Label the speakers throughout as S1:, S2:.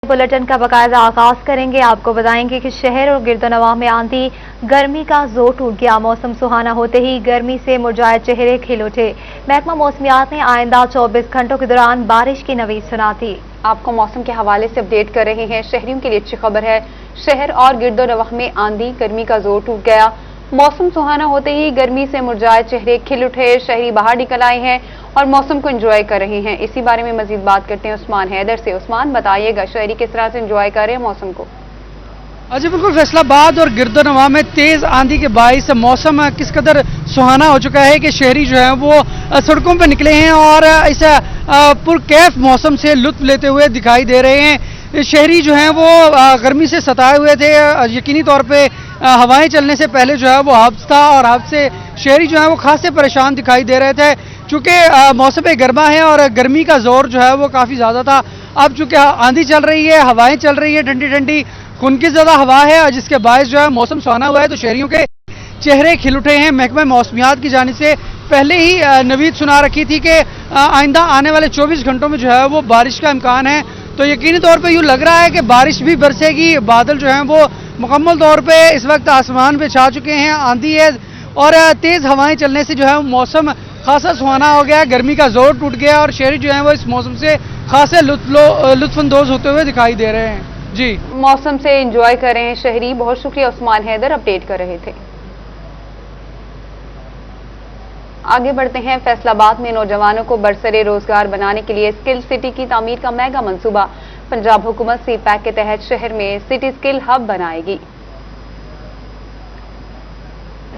S1: Bulletin का बाकायदा आगाज करेंगे। आपको बताएंगे कि शहर और गिरदोनवाह में आंधी गर्मी का जोर टूट गया। मौसम सुहाना होते ही गर्मी से मुरझाए चेहरे खिल उठे। महकमा मौसमियात ने आइंदा 24 घंटों के दौरान बारिश की नवीद सुना दी। आपको मौसम के हवाले से अपडेट कर रहे हैं। शहरियों के लिए अच्छी खबर है। शहर और गिरदोनवाह में आंधी गर्मी का जोर टूट गया। मौसम सुहाना होते ही गर्मी से मुरझाए चेहरे खिल उठे। शहरी बाहर निकल आए हैं और मौसम को एंजॉय कर रहे हैं। इसी बारे में मजीद बात करते हैं उस्मान हैदर से। उस्मान, बताइएगा शहरी किस तरह से एंजॉय कर रहे हैं मौसम को?
S2: जी बिल्कुल, फैसलाबाद और गिरदोनवाह में तेज आंधी के बाइस मौसम किस कदर सुहाना हो चुका है कि शहरी जो है वो सड़कों पर निकले हैं और इस पुरकैफ मौसम से लुत्फ लेते हुए दिखाई दे रहे हैं। शहरी जो हैं वो गर्मी से सताए हुए थे। यकीनी तौर पे हवाएं चलने से पहले जो है वो हब्स था और हब्स से शहरी जो है वो खासे परेशान दिखाई दे रहे थे। चूँकि मौसम गर्मा है और गर्मी का जोर जो है वो काफ़ी ज़्यादा था। अब चूँकि आंधी चल रही है, हवाएं चल रही है, ठंडी ठंडी खुनकी ज़्यादा हवा है, जिसके बायस जो है मौसम सुहाना हुआ है, तो शहरियों के चेहरे खिल उठे हैं। महकमा मौसमियात की जानिब से पहले ही नवीद सुना रखी थी कि आइंदा आने वाले 24 घंटों में जो है वो बारिश का इम्कान है। तो यकीनी तौर पे यूँ लग रहा है कि बारिश भी बरसेगी। बादल जो हैं वो मुकम्मल तौर पे इस वक्त आसमान पे छा चुके हैं। आंधी है और तेज़ हवाएं चलने से जो है मौसम खासा सुहाना हो गया। गर्मी का जोर टूट गया और शहरी जो हैं वो इस मौसम से खासे लुत्फानंदोज होते हुए दिखाई दे रहे हैं। जी,
S1: मौसम से एंजॉय कर रहे हैं शहरी। बहुत शुक्रिया उस्मान हैदर, अपडेट कर रहे थे। आगे बढ़ते हैं। फैसलाबाद में नौजवानों को बरसरे रोजगार बनाने के लिए स्किल सिटी की तामीर का मेगा मंसूबा। पंजाब हुकूमत सी पैक के तहत शहर में सिटी स्किल हब बनाएगी।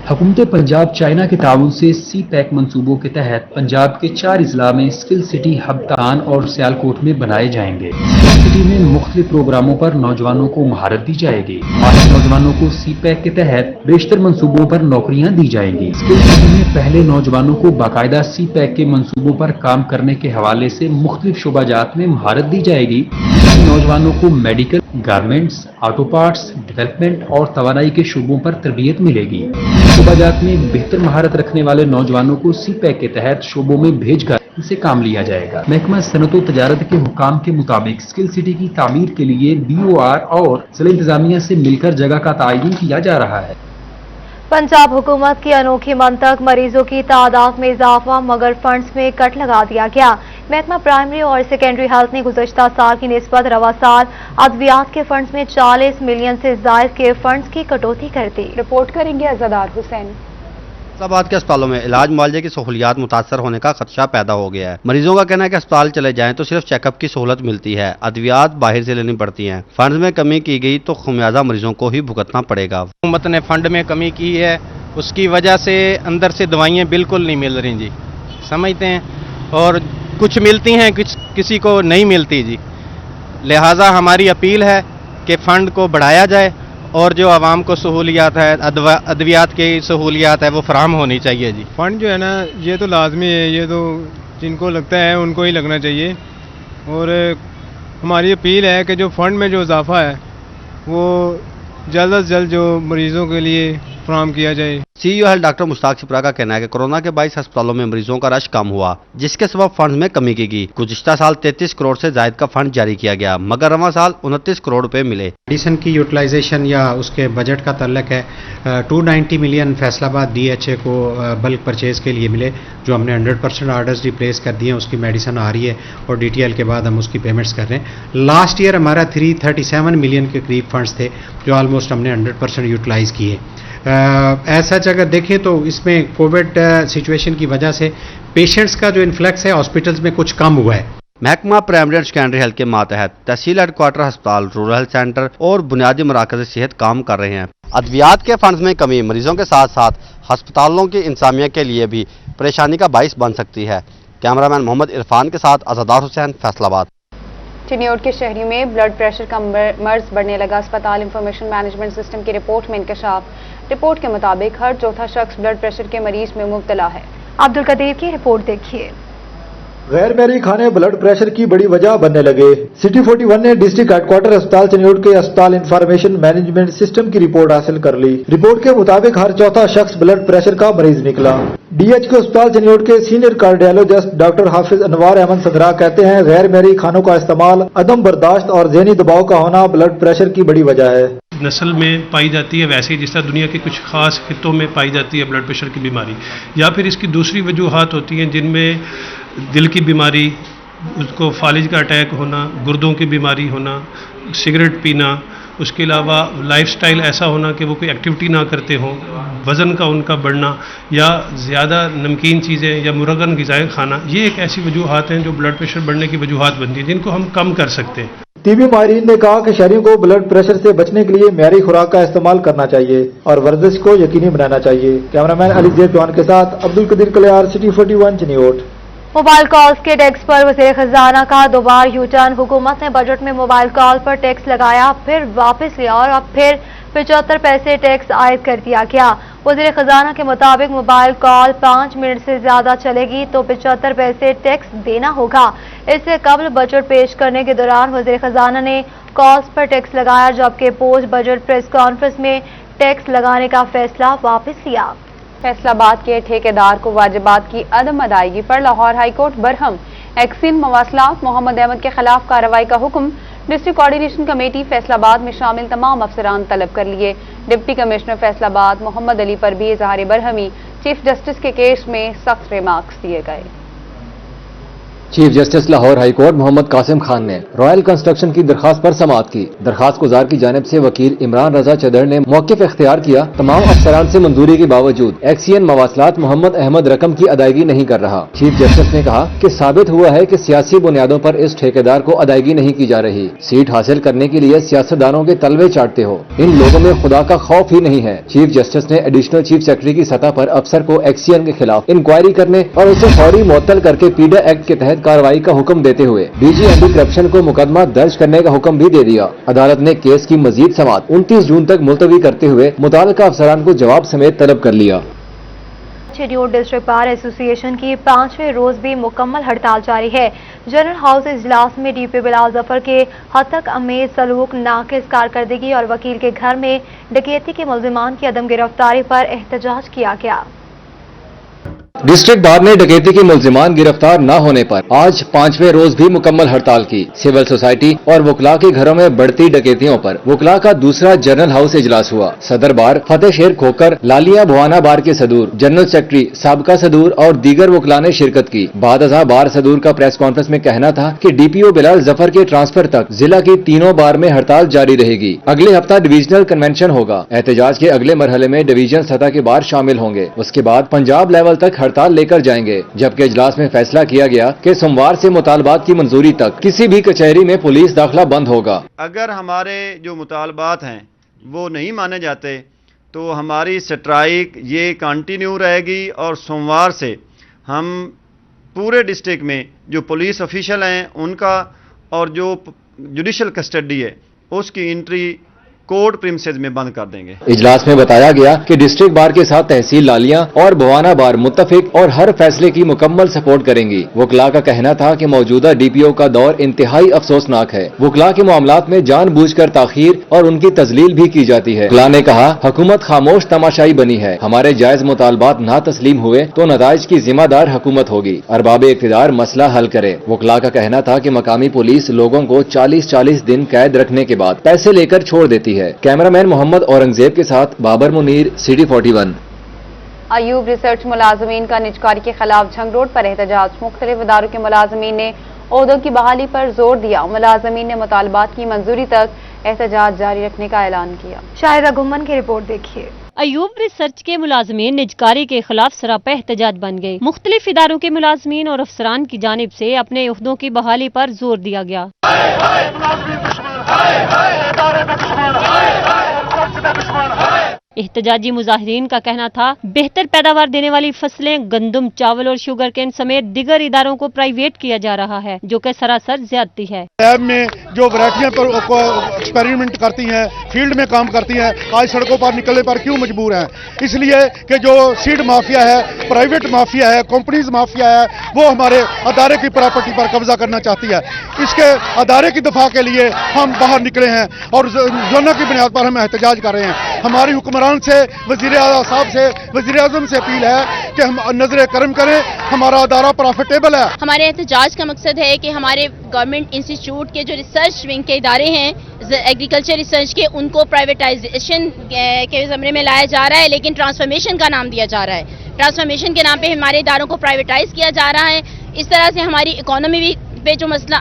S3: हुकूमत पंजाब चाइना के ताउन से सी पैक मंसूबों के तहत पंजाब के 4 अजला में स्किल सिटी हब कान और सियालकोट में बनाए जाएंगे। स्किल सिटी में मुख्तलिफ प्रोग्रामों पर नौजवानों को महारत दी जाएगी। माहिर नौजवानों को सी पैक के तहत बेशतर मंसूबों पर नौकरियां दी जाएंगी। स्किल सिटी में पहले नौजवानों को बाकायदा सी पैक के मंसूबों पर काम करने के हवाले से मुख्तलिफ शोबाजात में महारत दी जाएगी। नौजवानों को medical, garments, auto parts, development और तवानाई के शोबों पर तरबियत मिलेगी। शोबाजात में बेहतर महारत रखने वाले नौजवानों को सी पैक के तहत शोबों में भेजकर इनसे काम लिया जाएगा। महकमा सनत व तजारत के हुकाम के मुताबिक स्किल सिटी की तामीर के लिए BOR और जिला इंतजामिया से मिलकर जगह का तयन किया जा रहा है।
S1: पंजाब हुकूमत की अनोखी मंतक, मरीजों की तादाद में इजाफा मगर फंड्स में कट लगा दिया गया। महकमा प्राइमरी और सेकेंडरी हेल्थ ने गुज़श्ता साल की निस्बत रवा साल अद्वियात के फंड्स में 40 मिलियन से जायद के फंड्स की कटौती कर दी। रिपोर्ट करेंगे अज़दार हुसैन।
S4: फैसलाबाद के अस्पतालों में इलाज मुआवजे की सहूलियात मुतासर होने का खदशा पैदा हो गया है। मरीजों का कहना है कि अस्पताल चले जाएं तो सिर्फ चेकअप की सहूलत मिलती है, अद्वियात बाहर से लेनी पड़ती हैं। फंड में कमी की गई तो खुमियाजा मरीजों को ही भुगतना पड़ेगा।
S5: हुकूमत ने फंड में कमी की है, उसकी वजह से अंदर से दवाइयाँ बिल्कुल नहीं मिल रही जी, समझते हैं, और कुछ मिलती हैं किसी को नहीं मिलती जी। लिहाजा हमारी अपील है कि फ़ंड को बढ़ाया जाए और जो आवाम को सहूलियात है, अद्वियात की सहूलियात है, वो फराहम होनी चाहिए जी।
S6: फ़ंड जो है ना, ये तो लाजमी है, ये तो जिनको लगता है उनको ही लगना चाहिए। और हमारी अपील है कि जो फ़ंड में जो इजाफा है वो जल्द से जल्द जो मरीज़ों के लिए फराहम किया जाए।
S4: CEO health doctor Mushtaq Shipra का कहना है कि कोरोना के बाइस अस्पतालों में मरीजों का रश कम हुआ, जिसके सबब फंड में कमी की गई। गुज़िश्ता साल 33 करोड़ से जायद का फंड जारी किया गया, मगर रवा साल 29 करोड़ रुपए मिले।
S7: मेडिसिन की यूटिलाइजेशन या उसके बजट का तल्लक है 290 मिलियन फैसलाबाद DHA को बल्क परचेज के लिए मिले, जो हमने 100% आर्डर्स रिप्लेस कर दिए हैं। उसकी मेडिसिन आ रही है और DTL के बाद हम उसकी पेमेंट्स कर रहे हैं। लास्ट ईयर हमारा 337 मिलियन के करीब फंड्स थे, जो ऑलमोस्ट हमने 100% यूटिलाइज किए। ऐसा अगर देखें तो इसमें कोविड सिचुएशन की वजह से पेशेंट्स का जो इन्फ्लक्स है हॉस्पिटल्स में कुछ कम हुआ है।
S4: महकमा प्राइमरी और सेकेंडरी हेल्थ के मातहत तहसील हेडक्वार्टर अस्पताल, रूरल हेल्थ सेंटर और बुनियादी मराकज़ सेहत काम कर रहे हैं। अद्वियात के फंड्स में कमी मरीजों के साथ साथ अस्पतालों की इंतजामिया के लिए भी परेशानी का बाइस बन सकती है। कैमरामैन मोहम्मद इरफान के साथ अज़दार हुसैन, फैसलाबाद।
S1: चिन्योट के शहरियों में ब्लड प्रेशर का मर्ज बढ़ने लगा। अस्पताल इंफॉर्मेशन मैनेजमेंट सिस्टम की रिपोर्ट में इंकशाफ। रिपोर्ट के मुताबिक हर चौथा शख्स ब्लड प्रेशर के मरीज में मुब्तला है। अब्दुल कदीर की रिपोर्ट देखिए।
S8: गैर मैरी खाने ब्लड प्रेशर की बड़ी वजह बनने लगे। सिटी 41 ने डिस्ट्रिक्ट हेडक्वार्टर अस्पताल चनियोट के अस्पताल इंफॉर्मेशन मैनेजमेंट सिस्टम की रिपोर्ट हासिल कर ली। रिपोर्ट के मुताबिक हर चौथा शख्स ब्लड प्रेशर का मरीज निकला। DHQ अस्पताल चनियोट के सीनियर कार्डियोलॉजिस्ट डॉक्टर हाफिज अनवार अहमद सदरा कहते हैं, गैर मैरी खानों का इस्तेमाल, अदम बर्दाश्त और ज़हनी दबाव का होना ब्लड प्रेशर की बड़ी वजह है।
S9: नस्ल में पाई जाती है, वैसे ही जिस तरह दुनिया के कुछ खास खित्तों में पाई जाती है ब्लड प्रेशर की बीमारी, या फिर इसकी दूसरी वजूहात होती हैं जिनमें दिल की बीमारी, उसको फालिज का अटैक होना, गुर्दों की बीमारी होना, सिगरेट पीना, उसके अलावा लाइफस्टाइल ऐसा होना कि वो कोई एक्टिविटी ना करते हों, वज़न का उनका बढ़ना, या ज़्यादा नमकीन चीज़ें या मुरगन ग़िज़ाएँ खाना, ये एक ऐसी वजूहात हैं जो ब्लड प्रेशर बढ़ने की वजूहात बनती हैं जिनको हम कम कर सकते हैं।
S8: टीबी माहिरीन ने कहा कि शहरियों को ब्लड प्रेशर से बचने के लिए म्यारी खुराक का इस्तेमाल करना चाहिए और वर्जिश को यकीनी बनाना चाहिए। कैमरामैन अली ज़ैद जवान के साथ Abdul Qadeer Kaliar, city 41 Chiniot.
S1: Mobile calls के टैक्स पर वज़ीर खजाना का दोबारा यू टर्न। हुकूमत ने बजट में मोबाइल कॉल पर टैक्स लगाया, फिर वापस लिया और अब फिर 75 पैसे टैक्स आयद कर दिया गया। वज़ीर खजाना के मुताबिक मोबाइल कॉल 5 मिनट से ज्यादा चलेगी तो 75 पैसे टैक्स देना होगा। इससे कबल बजट पेश करने के दौरान वज़ीर खजाना ने कॉल्स पर टैक्स लगाया, जबकि पोस्ट बजट प्रेस कॉन्फ्रेंस में टैक्स लगाने का फैसला वापस लिया।
S10: फैसलाबाद के ठेकेदार को वाजिबात की अदम अदायगी पर लाहौर हाईकोर्ट बरहम। एक्सिन मवासलात मोहम्मद अहमद के खिलाफ कार्रवाई का हुक्म। डिस्ट्रिक्ट कोऑर्डिनेशन कमेटी फैसलाबाद में शामिल तमाम अफसरान तलब कर लिए। डिप्टी कमिश्नर फैसलाबाद मोहम्मद अली पर भी इजहार बरहमी। चीफ जस्टिस के केस में सख्त रिमार्क्स दिए गए।
S11: Chief justice Lahore high court Mohammad Qasim Khan ने रॉयल कंस्ट्रक्शन की दरखास्त पर समाअत की। दरखास्त गुजार की जानिब से वकील इमरान रजा चदर ने मौक़िफ़ इख्तियार किया। तमाम अफसरान से मंजूरी के बावजूद एक्सीएन मवासलात मोहम्मद अहमद रकम की अदायगी नहीं कर रहा। चीफ जस्टिस ने कहा कि साबित हुआ है कि सियासी बुनियादों पर इस ठेकेदार को अदायगी नहीं की जा रही। सीट हासिल करने के लिए सियासतदानों के तलवे चाटते हो, इन लोगों में खुदा का खौफ ही नहीं है। चीफ जस्टिस ने एडिशनल चीफ सेक्रेटरी की सतह पर अफसर को एक्सीएन के खिलाफ इंक्वायरी करने और उसे फौरी मुअत्तल करके पीडा एक्ट के तहत कार्रवाई का हुक्म देते हुए डीजी एंटी करप्शन को मुकदमा दर्ज करने का हुक्म भी दे दिया। अदालत ने केस की मजीद समाअत 29 जून तक मुलतवी करते हुए मुताल्लिका अफसरान को जवाब समेत तलब कर लिया।
S1: चनियोट डिस्ट्रिक्ट बार एसोसिएशन की 5वें रोज भी मुकम्मल हड़ताल जारी है। जनरल हाउस इजलास में डीपी बिलाल जफर के हद तक अमेज सलूक, नाकिस कारकर्दगी और वकील के घर में डकैती के मुल्जिमान की अदम गिरफ्तारी पर एहतजाज किया गया।
S11: डिस्ट्रिक्ट बार ने डकैती के मुल्जिमान गिरफ्तार न होने पर आज 5वें रोज भी मुकम्मल हड़ताल की। सिविल सोसाइटी और वकला के घरों में बढ़ती डकैतियों पर वकला का दूसरा जनरल हाउस इजलास हुआ। सदर बार फतेह शेर खोकर, लालिया भुआना बार के सदूर, जनरल सेक्रेटरी, साबका सदूर और दीगर वकला ने शिरकत की। बादअज़ा बार सदूर का प्रेस कॉन्फ्रेंस में कहना था कि डीपीओ बिलाल जफर के ट्रांसफर तक जिला की तीनों बार में हड़ताल जारी रहेगी। अगले हफ्ता डिवीजनल कन्वेंशन होगा। एहतजाज के अगले मरहले में डिवीजन सतह के बार शामिल होंगे। उसके बाद पंजाब लेवल तक हड़ताल लेकर जाएंगे। जबकि इजलास में फैसला किया गया कि सोमवार से मुतालबात की मंजूरी तक किसी भी कचहरी में पुलिस दाखिला बंद होगा।
S12: अगर हमारे जो मुतालबात हैं वो नहीं माने जाते तो हमारी स्ट्राइक ये कंटिन्यू रहेगी और सोमवार से हम पूरे डिस्ट्रिक्ट में जो पुलिस ऑफिशियल हैं उनका और जो जुडिशल कस्टडी है उसकी एंट्री कोर्ट प्रीमिसेस में बंद कर देंगे।
S11: इजलास में बताया गया कि डिस्ट्रिक्ट बार के साथ तहसील लालियां और भवाना बार मुत्तफिक और हर फैसले की मुकम्मल सपोर्ट करेंगी। वकला का कहना था कि मौजूदा डीपीओ का दौर इंतहाई अफसोसनाक है। वकला के मामलात में जानबूझकर ताखीर और उनकी तजलील भी की जाती है। वकला ने कहा, हुकूमत खामोश तमाशाई बनी है। हमारे जायज मुतालबात ना तस्लीम हुए तो नताइज की जिम्मेदार हुकूमत होगी। अरबाब इख्तिदार मसला हल करे। वकला का कहना था कि मकामी पुलिस लोगों को 40-40 दिन कैद रखने के बाद पैसे लेकर छोड़ देती है। कैमरामैन मोहम्मद औरंगजेब के साथ बाबर मुनीर, सिटी 41।
S10: अयूब रिसर्च मुलाजमीन का निजकारी के खिलाफ झंग रोड पर एहतजाज। मुख्तलिफ इदारों के मुलाजमीन ने ओहदों की बहाली पर जोर दिया। मुलाजमीन ने मुतालबात की मंजूरी तक एहतजाज जारी रखने का ऐलान किया।
S1: शाहिदा गुम्मन की रिपोर्ट देखिए।
S13: अयूब रिसर्च के मुलाजमीन निजकारी के खिलाफ सरापा एहतजाज बन गए। मुख्तलिफ इदारों के मुलाजमीन और अफसरान की जानिब से अपने ओहदों की बहाली पर जोर दिया गया। एहतजाजी मुजाहिरीन का कहना था बेहतर पैदावार देने वाली फसलें गंदम, चावल और शुगर केन समेत दिगर इदारों को प्राइवेट किया जा रहा है, जो कि सरासर ज्यादती है।
S14: लैब में जो वैरायटियां पर एक्सपेरिमेंट करती हैं, फील्ड में काम करती हैं, आज सड़कों पर निकलने पर क्यों मजबूर हैं? इसलिए कि जो सीड माफिया है, प्राइवेट माफिया है, कंपनीज माफिया है, वो हमारे अदारे की प्रॉपर्टी पर कब्जा करना चाहती है। इसके अदारे की दफा के लिए हम बाहर निकले हैं और जोना की बुनियाद पर हम एहतजाज कर रहे हैं। हमारी हुक्मरान से, वजीर आज़म साहब से, वजीर आज़म से अपील है कि हम नजर करम करें, हमारा अदारा प्रॉफिटेबल है।
S15: हमारे एहतजाज का मकसद है कि हमारे गवर्नमेंट इंस्टीट्यूट के जो रिसर्च विंग के इदारे हैं, एग्रीकल्चर रिसर्च के, उनको प्राइवेटाइजेशन के ज़मरे में लाया जा रहा है, लेकिन ट्रांसफॉर्मेशन का नाम दिया जा रहा है। ट्रांसफॉर्मेशन के नाम पे हमारे इदारों को प्राइवेटाइज किया जा रहा है। इस तरह से हमारी इकोनॉमी पे जो मसला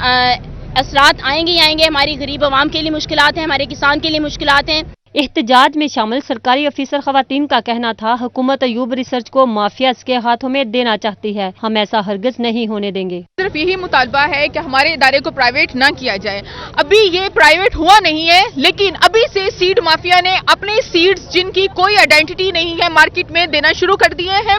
S15: असरात आएंगे ही आएंगे। हमारी गरीब आवाम के लिए मुश्किलात हैं, हमारे किसान के लिए मुश्किलात हैं।
S13: एहतजाज में शामिल सरकारी अफीसर खवातीन का कहना था हुकूमत अयूब रिसर्च को माफियाज के हाथों में देना चाहती है, हम ऐसा हरगिज नहीं होने देंगे।
S16: सिर्फ यही मुतालबा है कि हमारे इदारे को प्राइवेट ना किया जाए। अभी ये प्राइवेट हुआ नहीं है, लेकिन अभी से सीड माफिया ने अपने सीड्स जिनकी कोई आइडेंटिटी नहीं है मार्केट में देना शुरू कर दिए हैं,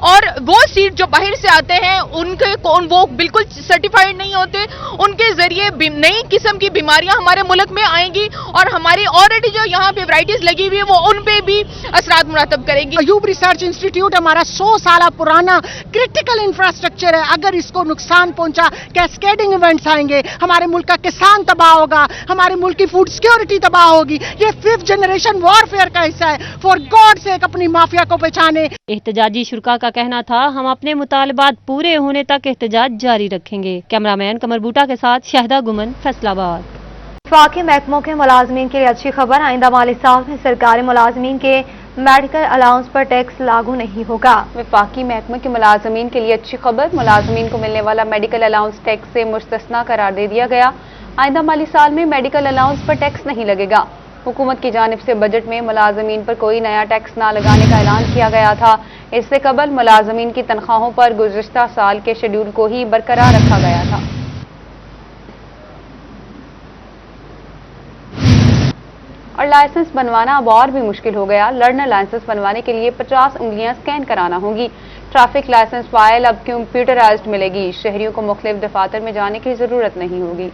S16: और वो सीड जो बाहर से आते हैं उनके वो बिल्कुल सर्टिफाइड नहीं होते। उनके जरिए नई किस्म की बीमारियां हमारे मुल्क में आएंगी और हमारी ऑलरेडी जो यहाँ वैराइटीज लगी हुई है वो उन पे भी असरात मुरातब करेगी।
S17: अयूब रिसर्च इंस्टीट्यूट हमारा 100 साल पुराना क्रिटिकल इंफ्रास्ट्रक्चर है। अगर इसको नुकसान पहुंचा, कैस्केडिंग इवेंट्स आएंगे, हमारे मुल्क का किसान तबाह होगा, हमारे मुल्क की फूड सिक्योरिटी तबाह होगी। ये 5th जनरेशन वॉरफेयर का हिस्सा है। फॉर गॉड सेक अपनी माफिया को पहचाने।
S13: एहतजाजी शुरका का कहना था हम अपने मुतालबात पूरे होने तक एहतजाज जारी रखेंगे। कैमरामैन कमर बूटा के साथ शाहिदा गुमन, फैसलाबाद।
S1: वफाकी महकमों के मुलाजमीन के लिए अच्छी खबर, आइंदा माली साल में सरकारी मुलाजमीन के मेडिकल अलाउंस पर टैक्स लागू नहीं होगा।
S10: वफाकी महकमे के मुलाजमीन के लिए अच्छी खबर, मुलाजमीन को मिलने वाला मेडिकल अलाउंस टैक्स से मुस्तस्ना करार दे दिया गया। आइंदा माली साल में मेडिकल अलाउंस पर टैक्स नहीं लगेगा। हुकूमत की जानिब से बजट में मुलाजमीन पर कोई नया टैक्स ना लगाने का ऐलान किया गया था। इससे कबल मुलाजमीन की तनख्वाहों पर गुज़िश्ता साल के शेड्यूल को ही बरकरार रखा गया था। और लाइसेंस बनवाना अब और भी मुश्किल हो गया। लर्नर लाइसेंस बनवाने के लिए 50 उंगलियां स्कैन कराना होंगी। ट्रैफिक लाइसेंस फाइल अब कंप्यूटराइज्ड मिलेगी। शहरियों को मुख्तलिफ दफातर में जाने की जरूरत नहीं होगी।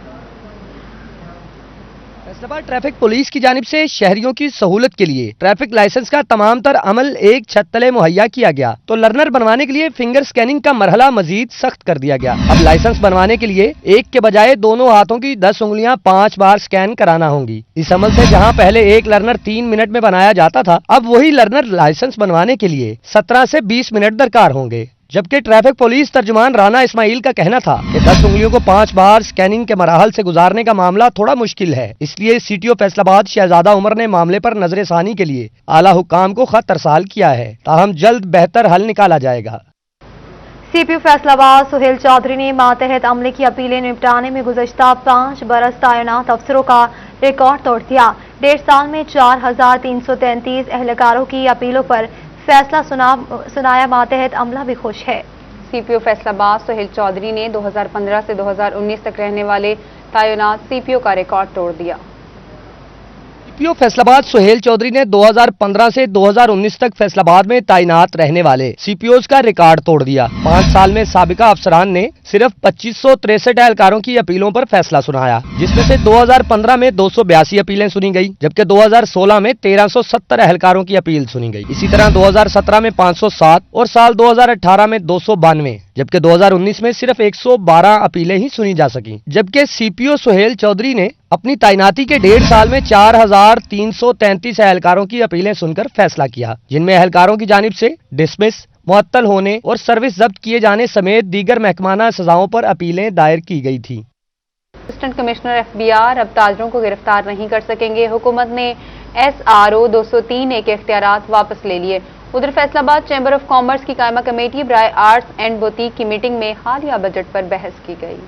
S18: फैसलाबाद ट्रैफिक पुलिस की जानिब से शहरियों की सहूलत के लिए ट्रैफिक लाइसेंस का तमाम तर अमल एक छत तले मुहैया किया गया, तो लर्नर बनवाने के लिए फिंगर स्कैनिंग का मरहला मजीद सख्त कर दिया गया। अब लाइसेंस बनवाने के लिए एक के बजाय दोनों हाथों की 10 उंगलियां 5 बार स्कैन कराना होंगी। इस अमल से जहां पहले एक लर्नर 3 मिनट में बनाया जाता था, अब वही लर्नर लाइसेंस बनवाने के लिए 17 से 20 मिनट दरकार होंगे। जबकि ट्रैफिक पुलिस तर्जुमान राना इस्माइल का कहना था कि 10 उंगलियों को 5 बार स्कैनिंग के मराहल से गुजारने का मामला थोड़ा मुश्किल है। इसलिए सीटीओ फैसलाबाद शहजादा उमर ने मामले पर नजरसानी के लिए आला हुकाम को खत अरसाल किया है, ताहम जल्द बेहतर हल निकाला जाएगा।
S1: सीपीयू फैसलाबाद सुहेल चौधरी ने मातहत अमले की अपीलें निपटाने में गुज़श्ता 5 बरस तैनात अफसरों का रिकॉर्ड तोड़ दिया। 1.5 साल में 4333 एहलकारों की अपीलों पर फैसला सुनाया। मातहत अमला भी खुश है।
S10: सीपीओ फैसलाबाद सुहेल चौधरी ने 2015 से 2019 तक रहने वाले तैनात सीपीओ का रिकॉर्ड तोड़ दिया।
S18: सीपीओ फैसलाबाद सुहेल चौधरी ने 2015 से 2019 तक फैसलाबाद में तैनात रहने वाले सीपीओज का रिकॉर्ड तोड़ दिया। 5 साल में साबिका अफसरान ने सिर्फ 2563 एहलकारों की अपीलों पर फैसला सुनाया, जिसमें से 2015 में 282 अपीलें सुनी गई, जबकि 2016 में 1370 एहलकारों की अपील सुनी गई। इसी तरह 2017 में 507 और साल 2018 में 292, जबकि 2019 में सिर्फ 112 अपीलें ही सुनी जा सकी। जबकि सीपीओ सुहेल चौधरी ने अपनी तैनाती के 1.5 साल में 4333 एहलकारों की अपीलें सुनकर फैसला किया, जिनमें एहलकारों की जानिब से डिसमिस, मुअत्तल होने और सर्विस जब्त किए जाने समेत दीगर महकमाना सजाओं पर अपीलें दायर की गई थी।
S10: असिस्टेंट कमिश्नर एफबीआर अब ताजरों को गिरफ्तार नहीं कर सकेंगे। हुकूमत ने SRO 203A के इख्तियारात वापस ले लिए। उधर फैसलाबाद चैम्बर ऑफ कॉमर्स की कायमा कमेटी बराए आर्ट्स एंड बुटीक की मीटिंग में हालिया बजट पर बहस की गई।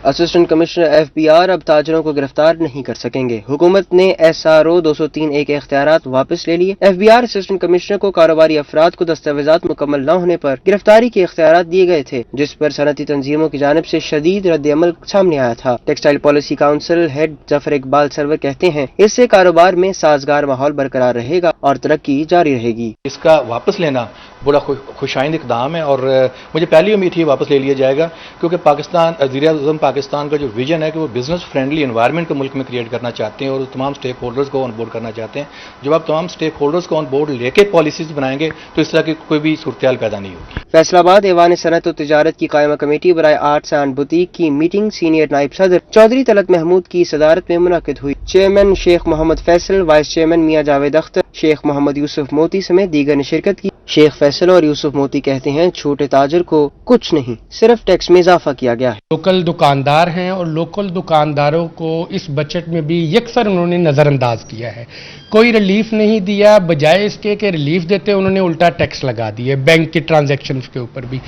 S19: اسسٹنٹ کمشنر FBR اب تاجروں کو گرفتار نہیں کر سکیں گے۔ حکومت نے SRO 203A کے اختیارات واپس لے لیے۔ FBR اسسٹنٹ کمشنر کو کاروباری افراد کو دستاویزات مکمل نہ ہونے پر گرفتاری کے اختیارات دیے گئے تھے، جس پر صنعتی تنظیموں کی جانب سے شدید رد عمل سامنے آیا تھا۔ ٹیکسٹائل پالیسی کاؤنسل ہیڈ ظفر اقبال سرور کہتے ہیں اس سے کاروبار میں سازگار ماحول برقرار رہے گا اور ترقی جاری رہے گی۔
S20: اس کا واپس لینا بڑا خوشائند اقدام ہے اور مجھے پہلی امید ہی واپس لے لیا جائے گا، کیونکہ پاکستان وزیر اعظم پاکستان کا جو ویژن ہے کہ وہ بزنس فرینڈلی انوائرمنٹ کو ملک میں کریٹ کرنا چاہتے ہیں اور تمام سٹیک ہولڈرز کو آن بورڈ کرنا چاہتے ہیں۔ جب آپ تمام سٹیک ہولڈرز کو آن بورڈ لے کے پالیسیز بنائیں گے تو اس طرح کی کوئی بھی صورتحال پیدا نہیں ہوگی۔
S19: فیصل آباد ایوان صنعت و تجارت کی قائمہ کمیٹی برائے آرٹس اینڈ بوتیک کی میٹنگ سینئر نائب صدر چودھری طلعت محمود کی صدارت میں منعقد ہوئی۔ چیئرمین شیخ محمد فیصل، وائس چیئرمین میاں جاوید اختر، شیخ محمد یوسف موتی سمیت دیگر نے شرکت کی۔ شیخ فیصل اور یوسف موتی کہتے ہیں چھوٹے تاجر کو کچھ نہیں، صرف ٹیکس میں اضافہ کیا گیا ہے۔
S21: لوکل دکاندار ہیں اور لوکل دکانداروں کو اس بجٹ میں بھی یکسر انہوں نے نظر انداز کیا ہے، کوئی ریلیف نہیں دیا، بجائے اس کے کہ ریلیف دیتے انہوں نے الٹا ٹیکس لگا دیے بینک کے ٹرانزیکشنز کے اوپر بھی۔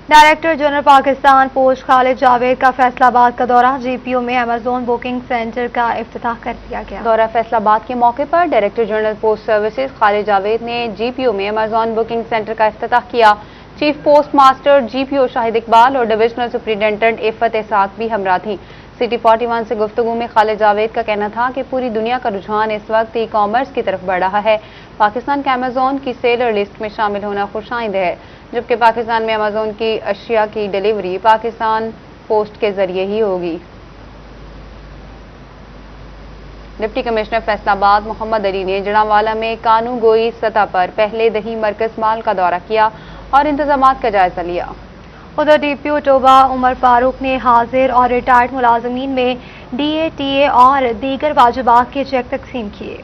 S1: ڈائریکٹر جنرل پاکستان پوسٹ خالد جاوید کا فیصل آباد کا دورہ، GPO میں ایمیزون بکنگ سینٹر کا افتتاح کر دیا گیا۔
S10: دورہ فیصل آباد کے موقع پر ڈائریکٹر جنرل پوسٹ سروسز خالد جاوید نے GPO میں ایمیزون بکنگ سینٹر کا افتتاح کیا۔ چیف پوسٹ ماسٹر GPO شاہد اقبال اور ڈویژنل سپرنٹینڈنٹ عفت اسحاق بھی ہمراہ تھیں۔ City 41 سے گفتگو میں خالد جاوید کا کہنا تھا کہ پوری دنیا کا رجحان اس وقت ای کامرس کی طرف بڑھ رہا ہے۔ پاکستان کا ایمیزون کی سیلر لسٹ میں شامل ہونا خوشائند ہے، جبکہ پاکستان میں ایمیزون کی اشیاء کی ڈیلیوری پاکستان پوسٹ کے ذریعے ہی ہوگی۔ ڈپٹی کمشنر فیصل آباد محمد علی نے جڑاوالا میں قانون گوئی سطح پر پہلے دہی مرکز مال کا دورہ کیا اور انتظامات کا جائزہ لیا۔
S1: ادھر DPO ٹوبہ عمر فاروق نے حاضر اور ریٹائرڈ ملازمین میں DA TA اور دیگر واجبات کے چیک تقسیم کیے۔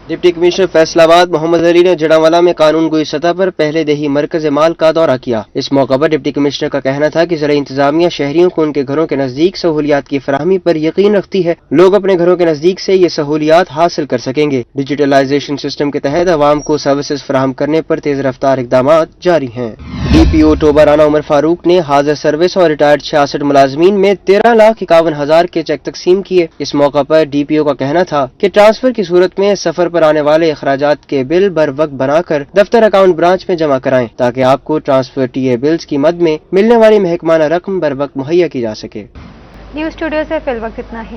S19: ڈپٹی کمشنر فیصل آباد محمد علی نے جڑاوالا میں قانون گوئی سطح پر پہلے دہی مرکز مال کا دورہ کیا۔ اس موقع پر ڈپٹی کمشنر کا کہنا تھا کہ زرعی انتظامیہ شہریوں کو ان کے گھروں کے نزدیک سہولیات کی فراہمی پر یقین رکھتی ہے، لوگ اپنے گھروں کے نزدیک سے یہ سہولیات حاصل کر سکیں گے۔ ڈیجیٹلائزیشن سسٹم کے تحت عوام کو سروسز فراہم کرنے پر تیز رفتار اقدامات جاری ہیں۔ DPO ٹوبہ رانا عمر فاروق نے حاضر سروس اور ریٹائرڈ 66 ملازمین میں 13,51,000 کے چیک تقسیم کیے۔ اس موقع پر DPO کا کہنا تھا کہ ٹرانسفر کی صورت میں سفر پر آنے والے اخراجات کے بل بر وقت بنا کر دفتر اکاؤنٹ برانچ میں جمع کرائیں تاکہ آپ کو ٹرانسفر TA بلز کی مد میں ملنے والی محکمانہ رقم بر وقت مہیا کی جا سکے۔
S1: نیوز اسٹوڈیو سے فی الوقت اتنا ہی۔